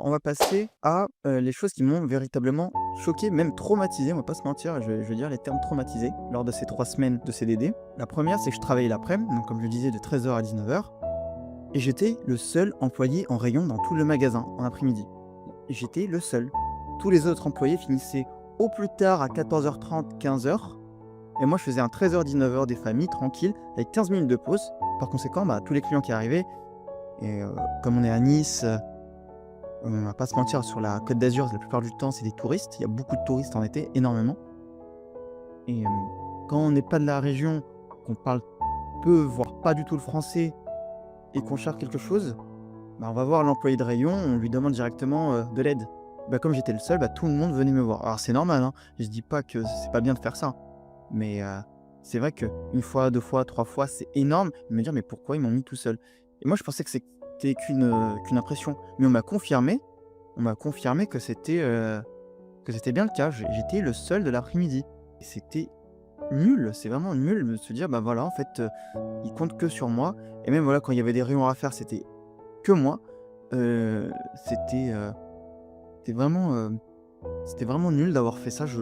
On va passer à, les choses qui m'ont véritablement choqué, même traumatisé, on va pas se mentir, je vais dire les termes traumatisés lors de ces 3 semaines de CDD. La première, c'est que je travaillais l'après-midi, donc comme je le disais de 13h à 19h et j'étais le seul employé en rayon dans tout le magasin en après-midi. J'étais le seul. Tous les autres employés finissaient au plus tard à 14h30, 15h et moi je faisais un 13h-19h des familles tranquille avec 15 minutes de pause. Par conséquent, bah, tous les clients qui arrivaient et comme on est à Nice, on va pas se mentir, sur la Côte d'Azur, la plupart du temps, c'est des touristes. Il y a beaucoup de touristes en été, énormément. Et quand on n'est pas de la région, qu'on parle peu, voire pas du tout le français et qu'on cherche quelque chose, bah, on va voir l'employé de rayon, on lui demande directement, de l'aide. Bah, comme j'étais le seul, bah, tout le monde venait me voir. Alors c'est normal, hein, je dis pas que c'est pas bien de faire ça, mais c'est vrai qu'une fois, 2 fois, 3 fois, c'est énorme de me dire: «Mais pourquoi ils m'ont mis tout seul?» Et moi je pensais que c'était qu'une impression, mais on m'a confirmé que c'était bien le cas. J'étais le seul de l'après-midi et c'était nul, c'est vraiment nul de se dire: «Bah, voilà, en fait, ils comptent que sur moi» et même, voilà, quand il y avait des réunions à faire, c'était que moi. Heu, c'était, c'était vraiment, c'était vraiment nul d'avoir fait ça. Je